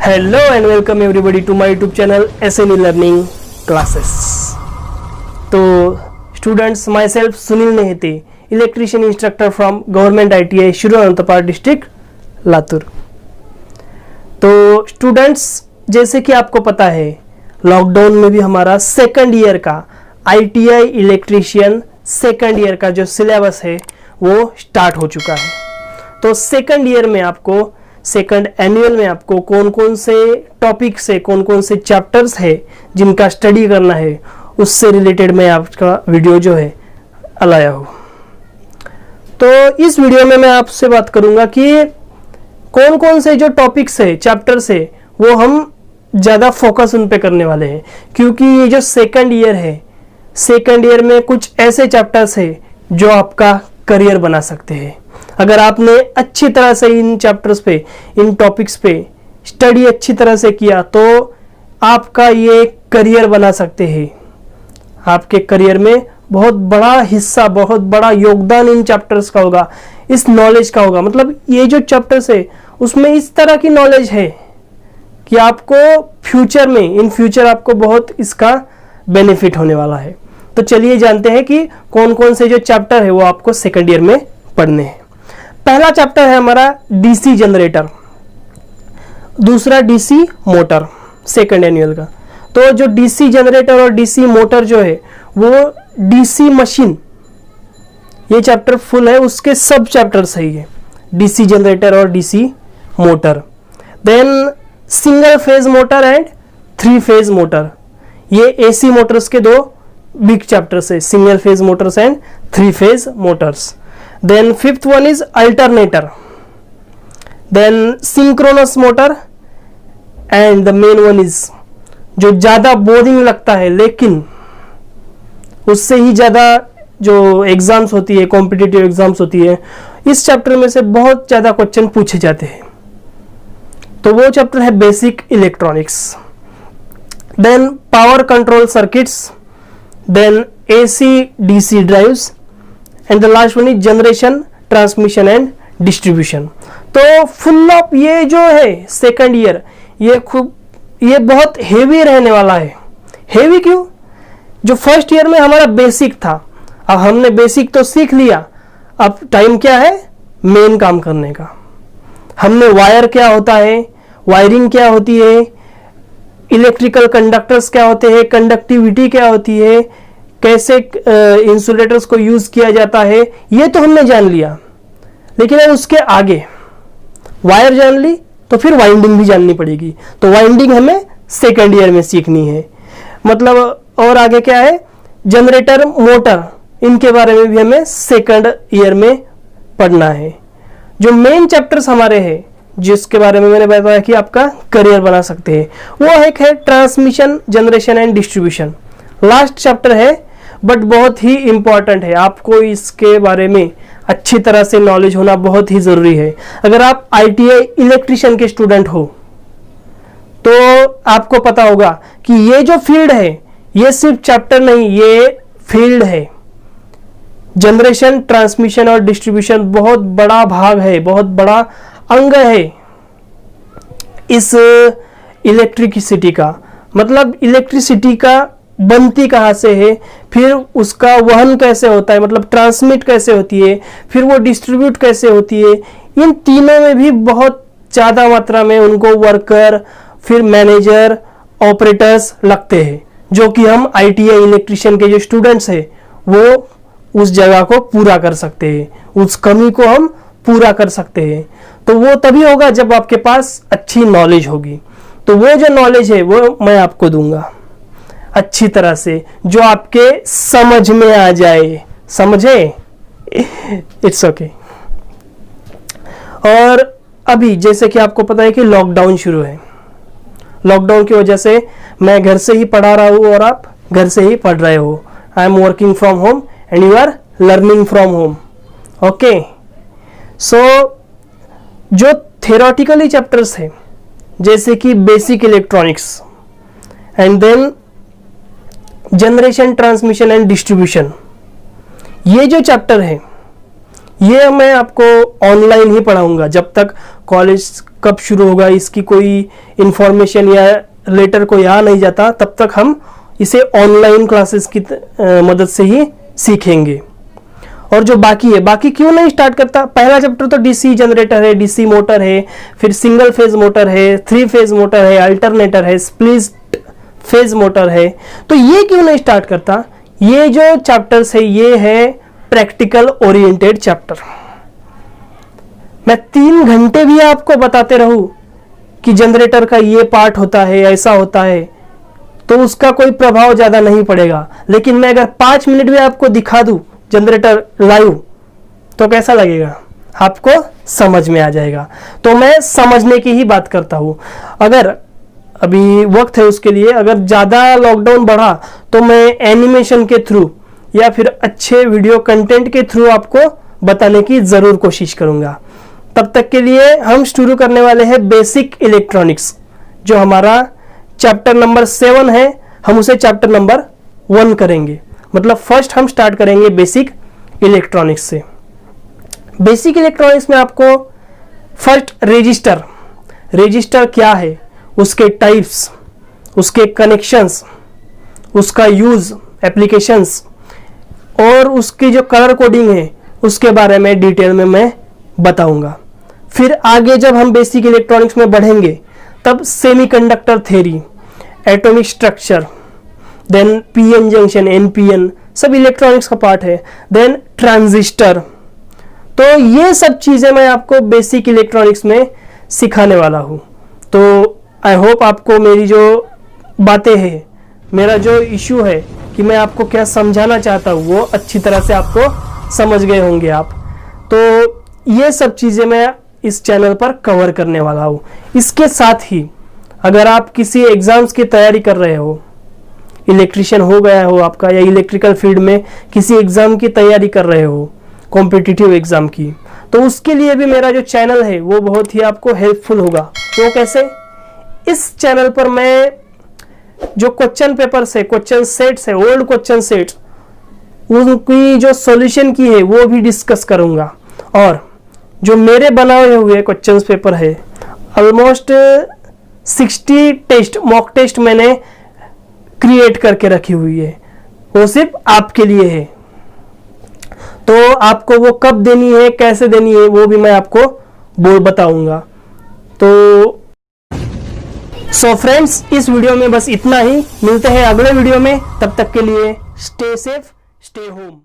Hello and welcome everybody to my YouTube channel SNE learning classes. तो students, myself Sunil Nehti, electrician instructor from government ITI Shiru Anantpal district Latur. तो students, जैसे कि आपको पता है, लॉकडाउन में भी हमारा सेकंड ईयर का ITI इलेक्ट्रीशियन सेकंड ईयर का जो सिलेबस है वो स्टार्ट हो चुका है। तो सेकंड ईयर में आपको, सेकंड एनुअल में आपको कौन कौन से टॉपिक से, कौन कौन से चैप्टर्स है जिनका स्टडी करना है, उससे रिलेटेड मैं आपका वीडियो जो है लाया हूँ। तो इस वीडियो में मैं आपसे बात करूंगा कि कौन कौन से जो टॉपिक्स है, चैप्टर्स है, वो हम ज़्यादा फोकस उन पे करने वाले हैं, क्योंकि ये जो सेकंड ईयर है, सेकंड ईयर में कुछ ऐसे चैप्टर्स है जो आपका करियर बना सकते हैं। अगर आपने अच्छी तरह से इन चैप्टर्स पे, इन टॉपिक्स पे स्टडी अच्छी तरह से किया तो आपका ये करियर बना सकते हैं। आपके करियर में बहुत बड़ा हिस्सा, बहुत बड़ा योगदान इन चैप्टर्स का होगा, इस नॉलेज का होगा। मतलब ये जो चैप्टर्स है उसमें इस तरह की नॉलेज है कि आपको फ्यूचर में, इन फ्यूचर आपको बहुत इसका बेनिफिट होने वाला है। तो चलिए जानते हैं कि कौन कौन से जो चैप्टर है वो आपको सेकंड ईयर में पढ़ने हैं। पहला चैप्टर है हमारा DC जनरेटर, दूसरा DC मोटर, सेकंड एनुअल का। तो जो DC जनरेटर और DC मोटर जो है वो DC मशीन, ये चैप्टर फुल है, उसके सब चैप्टर सही है, DC जनरेटर और DC motor. Then single phase motor and 3 phase motor, ये AC मोटर्स के दो बिग चैप्टर्स है, single phase motors and 3 phase motors. Then fifth one is alternator, then synchronous motor, and the main one is जो ज़्यादा boring लगता है लेकिन उससे ही ज़्यादा जो एग्जाम्स होती है, कॉम्पिटिटिव एग्जाम्स होती है, इस चैप्टर में से बहुत ज़्यादा क्वेश्चन पूछे जाते हैं। तो वो चैप्टर है basic electronics. Then power control circuits, then AC DC drives, and the last one is generation, transmission and distribution. तो फुल ऑफ ये जो है सेकंड ईयर, ये बहुत हेवी रहने वाला है। हेवी क्यों? जो फर्स्ट ईयर में हमारा बेसिक था, अब हमने बेसिक तो सीख लिया, अब टाइम क्या है मेन काम करने का। हमने वायर क्या होता है, वायरिंग क्या होती है, इलेक्ट्रिकल कंडक्टर्स क्या होते हैं, कंडक्टिविटी क्या होती है, कैसे इंसुलेटर्स को यूज किया जाता है, ये तो हमने जान लिया। लेकिन अब उसके आगे वायर जान ली तो फिर वाइंडिंग भी जाननी पड़ेगी। तो वाइंडिंग हमें सेकंड ईयर में सीखनी है। मतलब और आगे क्या है, जनरेटर, मोटर, इनके बारे में भी हमें सेकंड ईयर में पढ़ना है। जो मेन चैप्टर्स हमारे हैं, जिसके बारे में मैंने बताया कि आपका करियर बना सकते हैं, वो एक है transmission, generation and distribution. Last chapter है बट बहुत ही इंपॉर्टेंट है, आपको इसके बारे में अच्छी तरह से नॉलेज होना बहुत ही जरूरी है। अगर आप ITI इलेक्ट्रीशियन के स्टूडेंट हो तो आपको पता होगा कि ये जो फील्ड है ये सिर्फ चैप्टर नहीं, ये फील्ड है। जनरेशन, ट्रांसमिशन और डिस्ट्रीब्यूशन बहुत बड़ा भाग है, बहुत बड़ा अंग है इस इलेक्ट्रिसिटी का। मतलब इलेक्ट्रिसिटी का बनती कहाँ से है, फिर उसका वहन कैसे होता है, मतलब ट्रांसमिट कैसे होती है, फिर वो डिस्ट्रीब्यूट कैसे होती है, इन तीनों में भी बहुत ज़्यादा मात्रा में उनको वर्कर, फिर मैनेजर, ऑपरेटर्स लगते हैं, जो कि हम ITI इलेक्ट्रीशियन के जो स्टूडेंट्स हैं वो उस जगह को पूरा कर सकते हैं, उस कमी को हम पूरा कर सकते हैं। तो वो तभी होगा जब आपके पास अच्छी नॉलेज होगी। तो वो जो नॉलेज है वो मैं आपको दूंगा अच्छी तरह से, जो आपके समझ में आ जाए। समझे? It's okay. और अभी जैसे कि आपको पता है कि लॉकडाउन शुरू है, लॉकडाउन की वजह से मैं घर से ही पढ़ा रहा हूँ और आप घर से ही पढ़ रहे हो। I am working from home and you are learning from home. Okay, so जो थ्योरेटिकली चैप्टर्स है जैसे कि basic electronics and then generation, transmission and distribution, ये जो चैप्टर है ये मैं आपको ऑनलाइन ही पढ़ाऊंगा। जब तक कॉलेज कब शुरू होगा, इसकी कोई इंफॉर्मेशन या लेटर कोई आ नहीं जाता, तब तक हम इसे ऑनलाइन क्लासेस की मदद से ही सीखेंगे। और जो बाकी है, बाकी क्यों नहीं स्टार्ट करता? पहला चैप्टर तो डीसी जनरेटर है, डीसी मोटर है, फिर सिंगल फेज मोटर है, 3 फेज मोटर है, अल्टरनेटर है, स्प्लिट फेज मोटर है, तो ये क्यों नहीं स्टार्ट करता? ये जो चैप्टर्स है ये है प्रैक्टिकल ओरिएंटेड चैप्टर। मैं 3 घंटे भी आपको बताते रहूं कि जनरेटर का ये पार्ट होता है, ऐसा होता है, तो उसका कोई प्रभाव ज्यादा नहीं पड़ेगा। लेकिन मैं अगर 5 मिनट भी आपको दिखा दूं जनरेटर लाइव, तो कैसा लगेगा? आपको समझ में आ जाएगा। तो मैं समझने की ही बात करता हूं। अगर अभी वक्त है उसके लिए, अगर ज़्यादा लॉकडाउन बढ़ा तो मैं एनिमेशन के थ्रू या फिर अच्छे वीडियो कंटेंट के थ्रू आपको बताने की ज़रूर कोशिश करूंगा। तब तक के लिए हम शुरू करने वाले हैं बेसिक इलेक्ट्रॉनिक्स, जो हमारा चैप्टर नंबर 7 है, हम उसे चैप्टर नंबर 1 करेंगे। मतलब फर्स्ट हम स्टार्ट करेंगे बेसिक इलेक्ट्रॉनिक्स से। बेसिक इलेक्ट्रॉनिक्स में आपको फर्स्ट रजिस्टर क्या है, उसके टाइप्स, उसके कनेक्शंस, उसका यूज, एप्लीकेशंस और उसकी जो कलर कोडिंग है उसके बारे में डिटेल में मैं बताऊंगा। फिर आगे जब हम बेसिक इलेक्ट्रॉनिक्स में बढ़ेंगे तब semiconductor theory, atomic structure, then PN junction, NPN, सब इलेक्ट्रॉनिक्स का पार्ट है। देन ट्रांजिस्टर, तो ये सब चीज़ें मैं आपको बेसिक इलेक्ट्रॉनिक्स में सिखाने वाला हूँ। तो आई होप आपको मेरी जो बातें हैं, मेरा जो इशू है कि मैं आपको क्या समझाना चाहता हूँ, वो अच्छी तरह से आपको समझ गए होंगे आप। तो ये सब चीज़ें मैं इस चैनल पर कवर करने वाला हूँ। इसके साथ ही अगर आप किसी एग्ज़ाम्स की तैयारी कर रहे हो, इलेक्ट्रिशियन हो गया हो आपका, या इलेक्ट्रिकल फील्ड में किसी एग्ज़ाम की तैयारी कर रहे हो, कॉम्पिटिटिव एग्ज़ाम की, तो उसके लिए भी मेरा जो चैनल है वो बहुत ही आपको हेल्पफुल होगा। वो कैसे? इस चैनल पर मैं जो क्वेश्चन पेपर्स है, क्वेश्चन सेट्स है, ओल्ड क्वेश्चन सेट्स, उनकी जो सॉल्यूशन की है वो भी डिस्कस करूंगा। और जो मेरे बनाए हुए क्वेश्चन पेपर है, ऑलमोस्ट 60 टेस्ट, मॉक टेस्ट मैंने क्रिएट करके रखी हुई है, वो सिर्फ आपके लिए है। तो आपको वो कब देनी है, कैसे देनी है, वो भी मैं आपको बताऊंगा। तो सो फ्रेंड्स, इस वीडियो में बस इतना ही। मिलते हैं अगले वीडियो में, तब तक के लिए स्टे सेफ, स्टे होम।